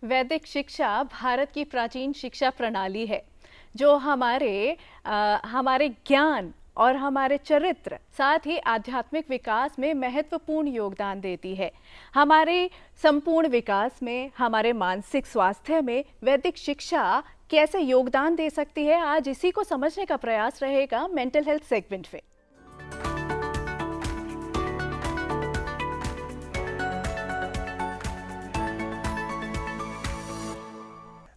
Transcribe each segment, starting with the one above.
वैदिक शिक्षा भारत की प्राचीन शिक्षा प्रणाली है जो हमारे ज्ञान और हमारे चरित्र साथ ही आध्यात्मिक विकास में महत्वपूर्ण योगदान देती है। हमारे संपूर्ण विकास में, हमारे मानसिक स्वास्थ्य में वैदिक शिक्षा कैसे योगदान दे सकती है, आज इसी को समझने का प्रयास रहेगा मेंटल हेल्थ सेगमेंट में।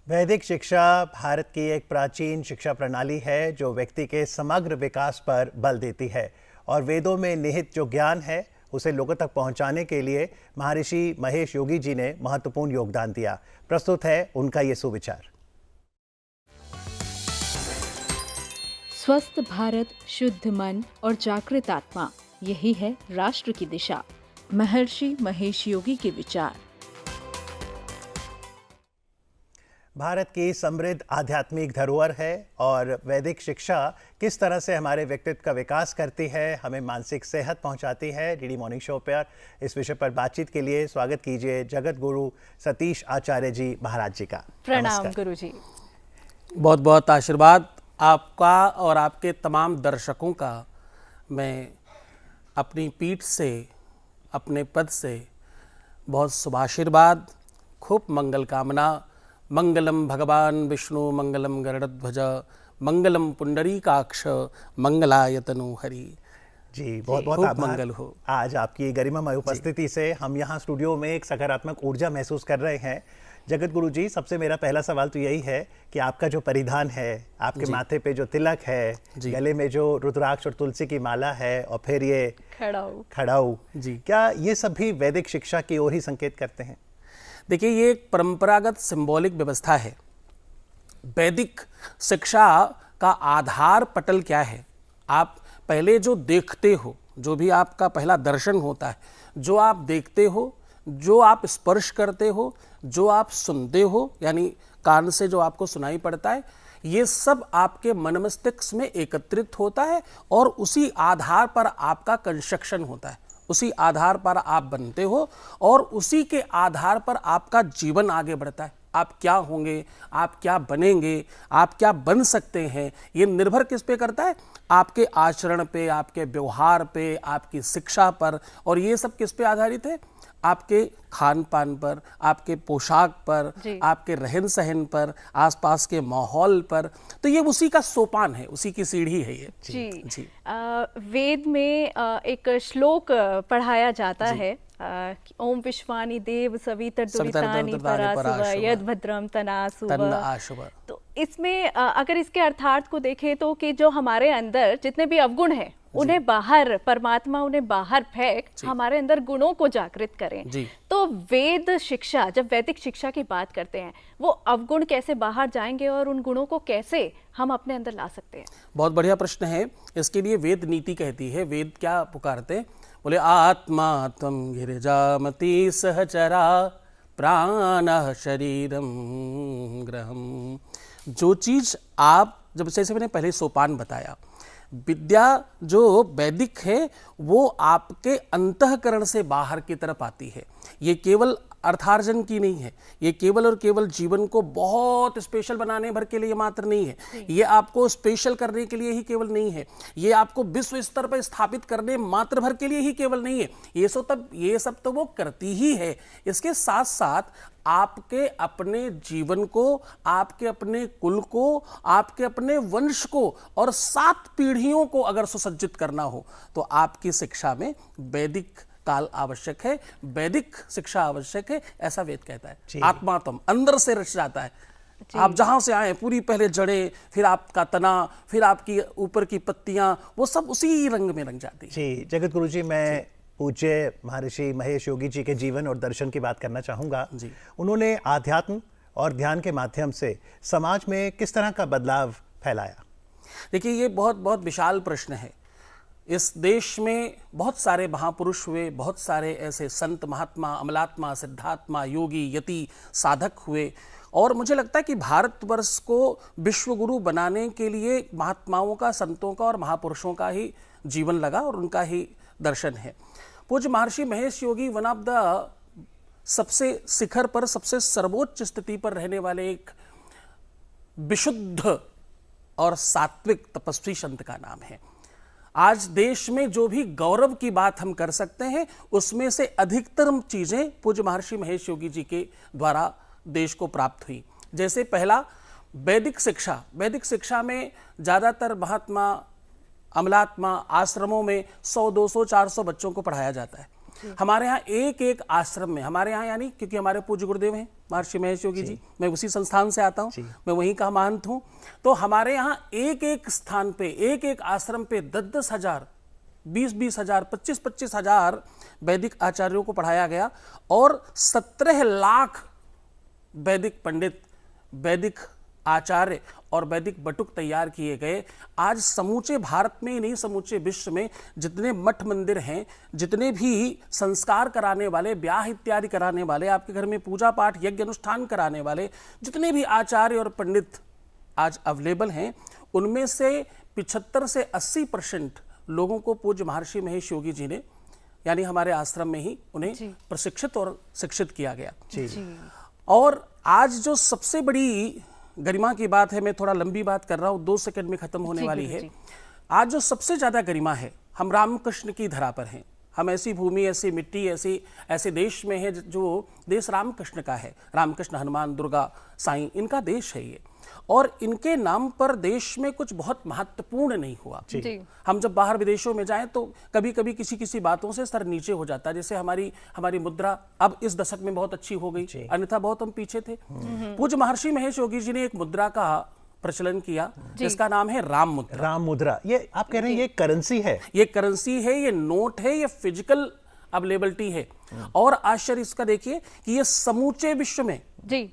वैदिक शिक्षा भारत की एक प्राचीन शिक्षा प्रणाली है जो व्यक्ति के समग्र विकास पर बल देती है और वेदों में निहित जो ज्ञान है उसे लोगों तक पहुंचाने के लिए महर्षि महेश योगी जी ने महत्वपूर्ण योगदान दिया। प्रस्तुत है उनका ये सुविचार। स्वस्थ भारत, शुद्ध मन और जागृत आत्मा, यही है राष्ट्र की दिशा। महर्षि महेश योगी के विचार। भारत की समृद्ध आध्यात्मिक धरोहर है और वैदिक शिक्षा किस तरह से हमारे व्यक्तित्व का विकास करती है, हमें मानसिक सेहत पहुंचाती है। डीडी मॉर्निंग शो पर इस विषय पर बातचीत के लिए स्वागत कीजिए जगत गुरु सतीश आचार्य जी महाराज जी का। प्रणाम गुरु जी। बहुत बहुत आशीर्वाद आपका और आपके तमाम दर्शकों का। मैं अपनी पीठ से, अपने पद से बहुत शुभाशीर्वाद, खूब मंगल कामना। मंगलम भगवान विष्णु, मंगलम गरुड़ध्वज, मंगलम पुंडरीकाक्ष, मंगलाय तनु हरि। जी बहुत बहुत आभार। मंगल हो। आज आपकी गरिमामय उपस्थिति से हम यहाँ स्टूडियो में एक सकारात्मक ऊर्जा महसूस कर रहे हैं। जगत गुरु जी, सबसे मेरा पहला सवाल तो यही है कि आपका जो परिधान है, आपके माथे पे जो तिलक है, गले में जो रुद्राक्ष और तुलसी की माला है और फिर ये खड़ाऊ जी, क्या ये सब भी वैदिक शिक्षा की ओर ही संकेत करते हैं? देखिए, ये एक परंपरागत सिंबॉलिक व्यवस्था है। वैदिक शिक्षा का आधार पटल क्या है? आप पहले जो देखते हो, जो भी आपका पहला दर्शन होता है, जो आप देखते हो, जो आप स्पर्श करते हो, जो आप सुनते हो, यानी कान से जो आपको सुनाई पड़ता है, ये सब आपके मन मस्तिष्क में एकत्रित होता है और उसी आधार पर आपका कंस्ट्रक्शन होता है, उसी आधार पर आप बनते हो और उसी के आधार पर आपका जीवन आगे बढ़ता है। आप क्या होंगे, आप क्या बनेंगे, आप क्या बन सकते हैं, ये निर्भर किस पे करता है? आपके आचरण पे, आपके व्यवहार पे, आपकी शिक्षा पर। और ये सब किस पे आधारित है? आपके खान पान पर, आपके पोशाक पर, आपके रहन सहन पर, आसपास के माहौल पर। तो ये उसी का सोपान है, उसी की सीढ़ी है ये। जी। वेद में एक श्लोक पढ़ाया जाता है, ओम विश्वानि देव सवितर दुरितानि पराशुव यद भद्रम तनाशुव। तो इसमें अगर इसके अर्थार्थ को देखें तो कि जो हमारे अंदर जितने भी अवगुण हैं उन्हें बाहर, परमात्मा उन्हें बाहर फेंक हमारे अंदर गुणों को जागृत करें। तो वेद शिक्षा, जब वैदिक शिक्षा की बात करते हैं, वो अवगुण कैसे बाहर जाएंगे और उन गुणों को कैसे हम अपने अंदर ला सकते हैं? बहुत बढ़िया प्रश्न है। इसके लिए वेद नीति कहती है। वेद क्या पुकारते हैं? बोले आत्मा त्वं गिरिजामति सहचरा प्राणः शरीरम ग्रहम। जो चीज आप, जब जैसे मैंने पहले सोपान बताया, विद्या जो वैदिक है वो आपके अंतःकरण से बाहर की तरफ आती है। ये केवल अर्थार्जन की नहीं है, ये केवल और केवल जीवन को बहुत स्पेशल बनाने भर के लिए मात्र नहीं है, ये आपको स्पेशल करने के लिए ही केवल नहीं है, ये आपको विश्व स्तर पर स्थापित करने मात्र भर के लिए ही केवल नहीं है। ये सब तो वो करती ही है। इसके साथ साथ आपके अपने जीवन को, आपके अपने कुल को, आपके अपने वंश को और 7 पीढ़ियों को अगर सुसज्जित करना हो तो आपकी शिक्षा में वैदिक काल आवश्यक है, वैदिक शिक्षा आवश्यक है, ऐसा वेद कहता है। आत्मा तुम अंदर से रच जाता है। आप जहां से आए, पूरी पहले जड़ें, फिर आपका तना, फिर आपकी ऊपर की पत्तियां, वो सब उसी रंग में रंग जाती है। जी जगत गुरु जी, मैं पूज्य महर्षि महेश योगी जी के जीवन और दर्शन की बात करना चाहूँगा। उन्होंने आध्यात्म और ध्यान के माध्यम से समाज में किस तरह का बदलाव फैलाया? देखिए, ये बहुत बहुत विशाल प्रश्न है। इस देश में बहुत सारे महापुरुष हुए, बहुत सारे ऐसे संत, महात्मा, अमलात्मा, सिद्धात्मा, योगी, यति, साधक हुए और मुझे लगता है कि भारतवर्ष को विश्वगुरु बनाने के लिए महात्माओं का, संतों का और महापुरुषों का ही जीवन लगा और उनका ही दर्शन है। पूज्य महर्षि Mahesh Yogi one of the सबसे शिखर पर, सबसे सर्वोच्च स्थिति पर रहने वाले एक विशुद्ध और सात्विक तपस्वी संत का नाम है। आज देश में जो भी गौरव की बात हम कर सकते हैं, उसमें से अधिकतर चीजें पूज्य महर्षि महेश योगी जी के द्वारा देश को प्राप्त हुई। जैसे पहला वैदिक शिक्षा। वैदिक शिक्षा में ज्यादातर महात्मा, अमलात्मा आश्रमों में 100, 200, 400 बच्चों को पढ़ाया जाता है। हमारे यहाँ एक एक आश्रम में, हमारे यहाँ यानी क्योंकि हमारे पूज्य गुरुदेव हैं महर्षि महेश योगी जी, मैं उसी संस्थान से आता हूँ, मैं वहीं का महंत हूँ, तो हमारे यहाँ एक एक स्थान पे, एक एक आश्रम पे 10-10 हजार, 20-20 हजार, 25-25 हजार वैदिक आचार्यों को पढ़ाया गया और 17 लाख वैदिक पंडित, वैदिक आचार्य और वैदिक बटुक तैयार किए गए। आज समूचे भारत में ही नहीं, समूचे विश्व में जितने मठ मंदिर हैं, जितने भी संस्कार कराने वाले, ब्याह इत्यादि कराने वाले, आपके घर में पूजा पाठ यज्ञ अनुष्ठान कराने वाले जितने भी आचार्य और पंडित आज अवेलेबल हैं, उनमें से 75 से 80% लोगों को पूज्य महर्षि महेश योगी जी ने, यानी हमारे आश्रम में ही उन्हें प्रशिक्षित और शिक्षित किया गया। और आज जो सबसे बड़ी गरिमा की बात है, मैं थोड़ा लंबी बात कर रहा हूं, 2 सेकंड में खत्म होने वाली है। आज जो सबसे ज्यादा गरिमा है, हम रामकृष्ण की धरा पर हैं। हम ऐसी भूमि, ऐसी मिट्टी, ऐसे देश में है जो देश रामकृष्ण का है। रामकृष्ण, हनुमान, दुर्गा, साईं, इनका देश है ये। और इनके नाम पर देश में कुछ बहुत महत्वपूर्ण नहीं हुआ। हम जब बाहर विदेशों में जाएं तो कभी कभी किसी बातों से सर नीचे हो जाता है। जैसे हमारी मुद्रा अब इस दशक में बहुत अच्छी हो गई, अन्यथा बहुत हम पीछे थे। पूज्य महर्षि महेश योगी जी ने एक मुद्रा का प्रचलन किया जिसका नाम है राम मुद्रा। राम मुद्रा, ये आप कह रहे हैं ये करेंसी है? ये करेंसी है, ये नोट है, ये फिजिकल अवेलेबिलिटी है। और आश्चर्य इसका देखिए कि ये समूचे विश्व में,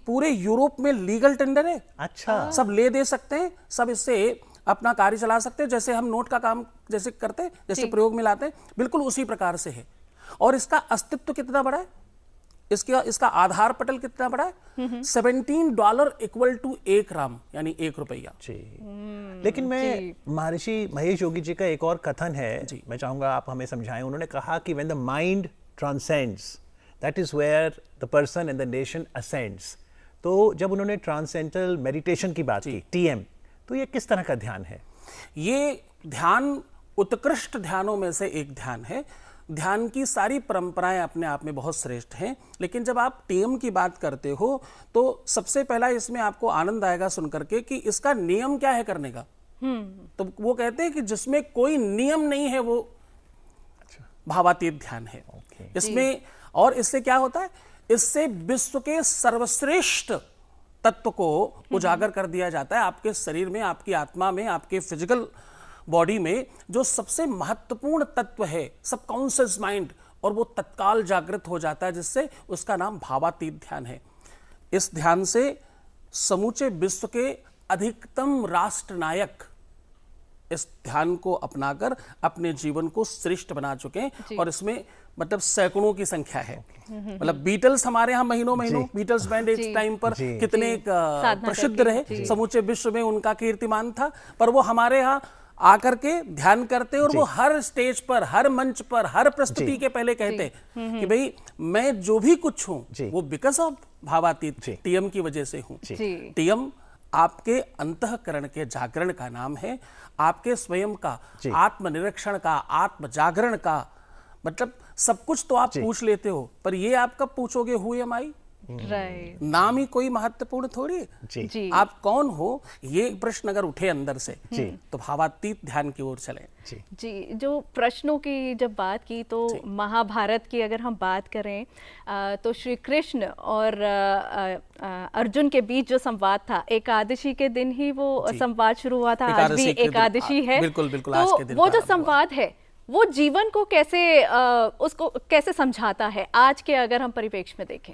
पूरे यूरोप में लीगल टेंडर है। अच्छा, सब ले दे सकते हैं, सब इससे अपना कार्य चला सकते हैं। जैसे हम नोट का काम जैसे करते हैं, जैसे प्रयोग में लाते हैं, बिल्कुल उसी प्रकार से है। और इसका अस्तित्व कितना बड़ा है, इसका आधार पटल कितना बड़ा है, $17 इक्वल टू 1 राम, यानी 1 रुपया। लेकिन मैं महर्षि महेश योगी जी का एक और कथन है, मैं चाहूंगा आप हमें समझाएं। उन्होंने कहा कि when the mind transcends, that is where the person and the nation ascends। तो जब उन्होंने ट्रांसेंडेंटल मेडिटेशन की बात की, TM, तो ये किस तरह का ध्यान है? ये ध्यान उत्कृष्ट ध्यानों में से एक ध्यान है। ध्यान की सारी परंपराएं अपने आप में बहुत श्रेष्ठ हैं, लेकिन जब आप टीएम की बात करते हो तो सबसे पहला इसमें आपको आनंद आएगा सुनकर के कि इसका नियम क्या है करने का। तो वो कहते हैं कि जिसमें कोई नियम नहीं है वो भावातीत ध्यान है। इसमें और इससे क्या होता है, इससे विश्व के सर्वश्रेष्ठ तत्व को उजागर कर दिया जाता है। आपके शरीर में, आपकी आत्मा में, आपके फिजिकल बॉडी में जो सबसे महत्वपूर्ण तत्व है, सबकॉन्शियस माइंड, और वो तत्काल जागृत हो जाता है, जिससे उसका नाम भावातीत ध्यान है। इस ध्यान से समूचे विश्व के अधिकतम राष्ट्र नायक इस ध्यान को अपनाकर अपने जीवन को श्रेष्ठ बना चुके हैं। और इसमें मतलब सैकड़ों की संख्या है। मतलब बीटल्स हमारे यहाँ महीनों बीटल्स बैंड एक टाइम पर कितने प्रसिद्ध रहे, समूचे विश्व में उनका कीर्तिमान था। पर वो हमारे यहाँ आकर के ध्यान करते और वो हर स्टेज पर, हर मंच पर, हर प्रस्तुति के पहले कहते कि भाई मैं जो भी कुछ हूं वो बिकॉज ऑफ भावातीत टीएम की वजह से हूं। टीएम आपके अंतःकरण के जागरण का नाम है, आपके स्वयं का आत्मनिरीक्षण का, आत्म जागरण का। मतलब सब कुछ तो आप पूछ लेते हो, पर ये आप कब पूछोगे हु एम आई? नाम ही कोई महत्वपूर्ण थोड़ी है। आप कौन हो, ये प्रश्न अगर उठे अंदर से तो भावातीत ध्यान की ओर चले। जी, जो प्रश्नों की जब बात की तो महाभारत की अगर हम बात करें तो श्री कृष्ण और अर्जुन के बीच जो संवाद था, एकादशी के दिन ही वो संवाद शुरू हुआ था। आज भी एकादशी है। बिल्कुल बिल्कुल। तो वो जो संवाद है वो जीवन को कैसे उसको कैसे समझाता है आज के, अगर हम परिप्रेक्ष्य में देखें?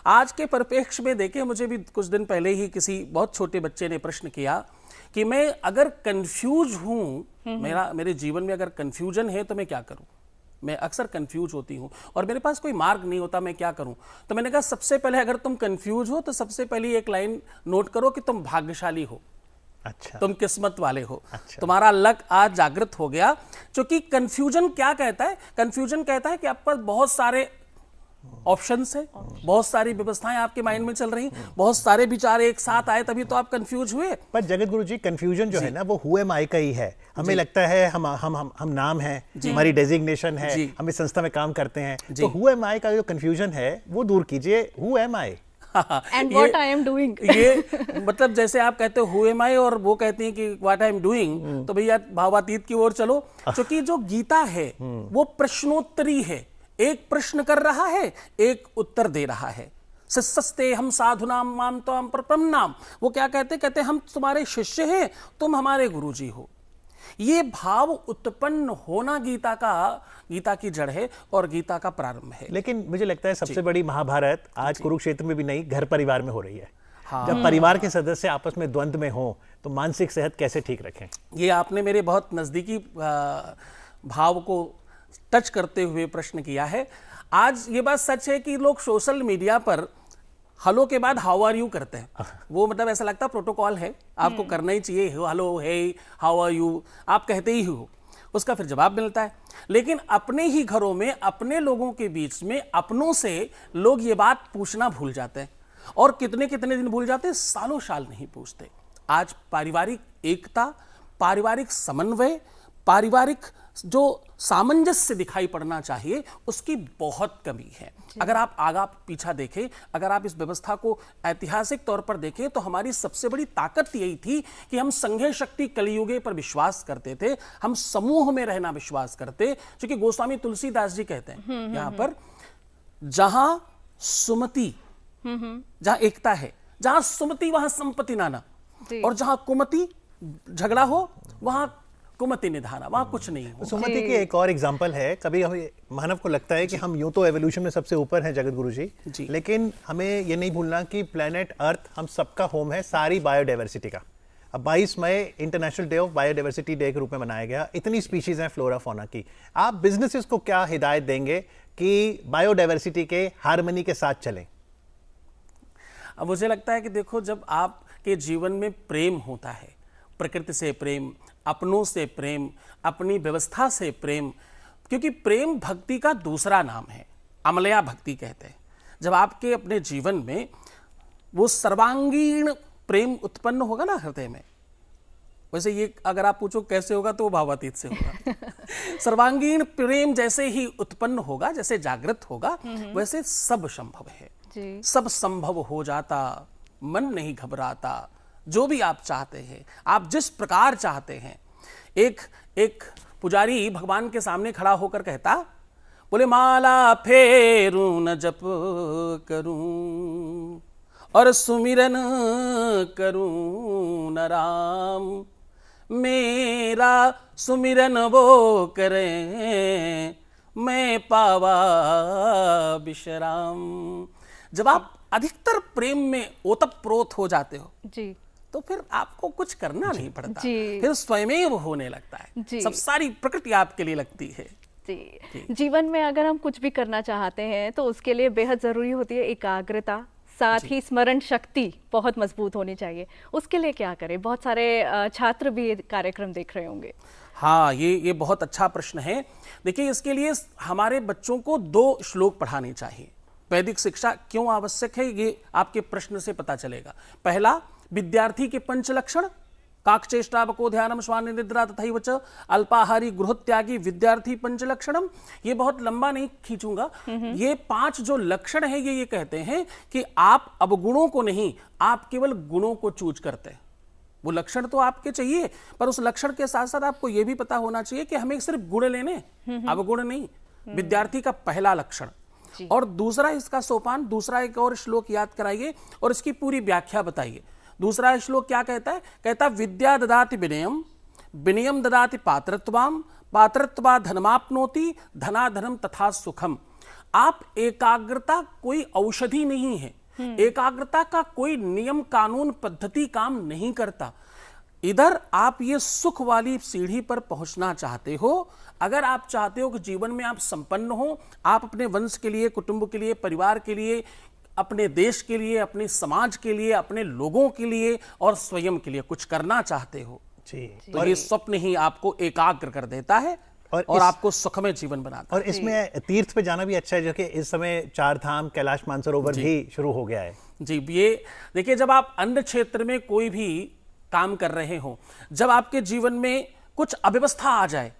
आज के परिप्रेक्ष्य में देखें, मुझे भी कुछ दिन पहले ही किसी बहुत छोटे बच्चे ने प्रश्न किया कि मैं अगर कंफ्यूज हूं, मेरे जीवन में अगर कंफ्यूजन है तो मैं क्या करूं? मैं अक्सर कंफ्यूज होती हूं और मेरे पास कोई मार्ग नहीं होता, मैं क्या करूं? तो मैंने कहा सबसे पहले अगर तुम कंफ्यूज हो तो सबसे पहले एक लाइन नोट करो कि तुम भाग्यशाली हो। अच्छा। तुम किस्मत वाले हो। अच्छा। तुम्हारा लक आज जागृत हो गया। क्योंकि कंफ्यूजन क्या कहता है? कंफ्यूजन कहता है कि आप पर बहुत सारे ऑप्शंस है, बहुत सारी व्यवस्थाएं आपके माइंड में चल रही, बहुत सारे विचार एक साथ आए, तभी तो आप कंफ्यूज हुए। पर जगत गुरु जी, कंफ्यूजन जो है ना वो हु एम आई का ही है। हमें लगता है हम नाम है, हमारी डेजिग्नेशन है, हम इस संस्था में काम करते हैं, तो हु एम आई का जो कंफ्यूजन है वो दूर कीजिए। Who am I and what I am doing, ये मतलब जैसे आप कहते हो हु एम आई और वो कहती हैं कि व्हाट आई एम डूइंग, तो भैया भावातीत की ओर चलो, क्योंकि जो गीता है वो प्रश्नोत्तरी है। एक प्रश्न कर रहा है, एक उत्तर दे रहा है। शिष्यस्ते हम साधुनाम माम त्वाम प्रपन्नाम, वो क्या कहते हम तुम्हारे शिष्य हैं, तुम हमारे गुरुजी हो। ये भाव उत्पन्न होना गीता की जड़ है और गीता का प्रारंभ है। लेकिन मुझे लगता है सबसे बड़ी महाभारत आज कुरुक्षेत्र में भी नहीं, घर परिवार में हो रही है। हाँ। जब परिवार के सदस्य आपस में द्वंद्व में हो तो मानसिक सेहत कैसे ठीक रखें? ये आपने मेरे बहुत नजदीकी भाव को टच करते हुए प्रश्न किया है। आज ये बात सच है कि लोग सोशल मीडिया पर हेलो के बाद हाउ आर यू करते हैं। वो मतलब ऐसा लगता है प्रोटोकॉल है, आपको करना ही चाहिए, hello, hey, how are you, आप कहते ही हो, उसका फिर जवाब मिलता है। लेकिन अपने ही घरों में, अपने लोगों के बीच में, अपनों से लोग ये बात पूछना भूल जाते हैं, और कितने कितने दिन भूल जाते हैं, सालों साल नहीं पूछते। आज पारिवारिक एकता, पारिवारिक समन्वय, पारिवारिक जो सामंजस्य दिखाई पड़ना चाहिए, उसकी बहुत कमी है। अगर आप आगा पीछा देखें, अगर आप इस व्यवस्था को ऐतिहासिक तौर पर देखें, तो हमारी सबसे बड़ी ताकत यही थी कि हम संघे शक्ति कलियुगे पर विश्वास करते थे, हम समूह में रहना विश्वास करते। क्योंकि गोस्वामी तुलसीदास जी कहते हैं यहां पर, जहां सुमति, जहां एकता है, जहां सुमति वहां संपत्ति नाना, और जहां कुमति झगड़ा हो वहां कुमति निधाना, वहां कुछ नहीं हो। सुमति की एक और एग्जांपल है। कभी हमें मानव को लगता है कि हम यूं तो एवोल्यूशन में सबसे ऊपर हैं जगत गुरु जी, लेकिन हमें ये नहीं भूलना कि प्लेनेट अर्थ हम सबका होम है, सारी बायोडाइवर्सिटी का। अब 22 मई international day of biodiversity day के रूप में मनाया गया। इतनी स्पीशीज हैं फ्लोरा फौना की। आप बिजनेसेस को क्या हिदायत देंगे कि बायोडाइवर्सिटी के हार्मनी के साथ चलें? अब मुझे लगता है कि देखो, जब आपके जीवन में प्रेम होता है, प्रकृति से प्रेम, अपनों से प्रेम, अपनी व्यवस्था से प्रेम, क्योंकि प्रेम भक्ति का दूसरा नाम है, अमलया भक्ति कहते हैं। जब आपके अपने जीवन में वो सर्वांगीण प्रेम उत्पन्न होगा ना हृदय में, वैसे ये अगर आप पूछो कैसे होगा तो वो भावातीत से होगा। सर्वांगीण प्रेम जैसे ही उत्पन्न होगा, जैसे जागृत होगा, वैसे सब संभव है, सब संभव हो जाता, मन नहीं घबराता। जो भी आप चाहते हैं, आप जिस प्रकार चाहते हैं। एक पुजारी भगवान के सामने खड़ा होकर कहता, बोले माला फेरूं न जप करूं और सुमिरन करूं न राम, मेरा सुमिरन वो करें मैं पावा विश्राम। जब आप अधिकतर प्रेम में ओतप्रोत हो जाते हो जी, तो फिर आपको कुछ करना नहीं पड़ता, फिर स्वयं होने लगता है, सब सारी प्रकृति आपके लिए लगती है। जी, जीवन में अगर हम कुछ भी करना चाहते हैं तो उसके लिए बेहद जरूरी होती है एकाग्रता, साथ ही स्मरण शक्ति बहुत मजबूत होनी चाहिए। उसके लिए क्या करें? बहुत सारे छात्र भी कार्यक्रम देख रहे होंगे। हाँ, ये बहुत अच्छा प्रश्न है। देखिए, इसके लिए हमारे बच्चों को 2 श्लोक पढ़ाने चाहिए। वैदिक शिक्षा क्यों आवश्यक है, ये आपके प्रश्न से पता चलेगा। पहला, विद्यार्थी के 5 लक्षण, काकचेष्टा बको ध्यानम श्वान निद्रा तथैव च अल्पाहारी गृहत्यागी विद्यार्थी 5 लक्षणम। ये बहुत लंबा नहीं खींचूंगा। ये 5 जो लक्षण है, ये कहते हैं कि आप अवगुणों को नहीं, आप केवल गुणों को चूज करते हैं। वो लक्षण तो आपके चाहिए, पर उस लक्षण के साथ साथ आपको यह भी पता होना चाहिए कि हमें सिर्फ गुण लेने, अवगुण नहीं। विद्यार्थी का पहला लक्षण। और दूसरा इसका सोपान, दूसरा एक और श्लोक याद कराइए और इसकी पूरी व्याख्या बताइए। दूसरा श्लोक क्या कहता है? कहता विद्या ददाति विनयम, विनयम ददाति पात्रत्वाम, पात्रत्वा धनमाप्नोति, धनाधनम तथा सुखम। आप एकाग्रता कोई औषधि नहीं है, एकाग्रता का कोई नियम कानून पद्धति काम नहीं करता। इधर आप ये सुख वाली सीढ़ी पर पहुंचना चाहते हो, अगर आप चाहते हो कि जीवन में आप संपन्न हो, आप अपने वंश के लिए, कुटुंब के लिए, परिवार के लिए, अपने देश के लिए, अपने समाज के लिए, अपने लोगों के लिए और स्वयं के लिए कुछ करना चाहते हो, तो ये स्वप्न ही आपको एकाग्र कर देता है। और आपको सुखमय जीवन बनाता है। और इसमें तीर्थ पे जाना भी अच्छा है, जो कि इस समय 4 धाम कैलाश मानसरोवर भी शुरू हो गया है। जी, ये देखिए, जब आप अन्य क्षेत्र में कोई भी काम कर रहे हो, जब आपके जीवन में कुछ अव्यवस्था आ जाए,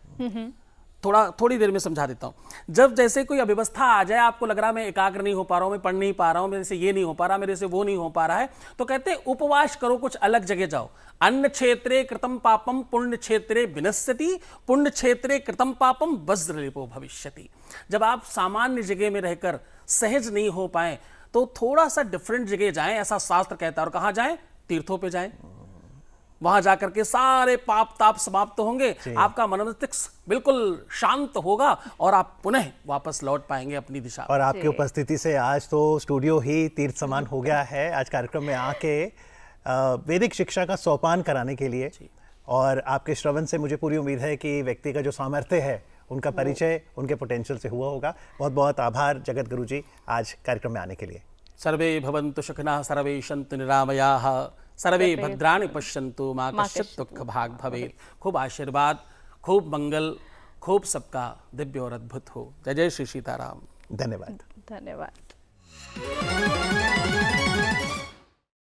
थोड़ी देर में समझा देता हूं। जब जैसे कोई अव्यवस्था आ जाए, आपको लग रहा है मैं एकाग्र नहीं हो पा रहा हूं, मैं पढ़ नहीं पा रहा हूं, मेरे से ये नहीं हो पा रहा, मेरे से वो नहीं हो पा रहा है, तो कहते हैं उपवास करो, कुछ अलग जगह जाओ। अन्य क्षेत्रे कृतम पापम पुण्य क्षेत्रे विनश्यति, पुण्य क्षेत्रे कृतम पापम वज्रलेपो भविष्यति। जब आप सामान्य जगह में रहकर सहज नहीं हो पाए, तो थोड़ा सा डिफरेंट जगह जाएं, ऐसा शास्त्र कहता है। और कहां जाएं? तीर्थों पे जाएं। वहां जाकर के सारे पाप ताप समाप्त होंगे, आपका मनोमस्तिष्क बिल्कुल शांत होगा और आप पुनः वापस लौट पाएंगे अपनी दिशा। और आपकी उपस्थिति से आज तो स्टूडियो ही तीर्थ समान हो गया है। आज कार्यक्रम में आके वैदिक शिक्षा का सोपान कराने के लिए, और आपके श्रवण से मुझे पूरी उम्मीद है कि व्यक्ति का जो सामर्थ्य है, उनका परिचय उनके पोटेंशियल से हुआ होगा। बहुत बहुत आभार जगत गुरु जी आज कार्यक्रम में आने के लिए। सर्वे भवन्तु सुखिनः, सर्वे सन्तु निरामयाः, सर्वे भद्राणि पश्यन्तु, मा कश्चित् दुःख भाग् भवेत्। खूब आशीर्वाद, खूब मंगल, खूब सबका दिव्य और अद्भुत हो। जय जय श्री सीताराम। धन्यवाद। धन्यवाद।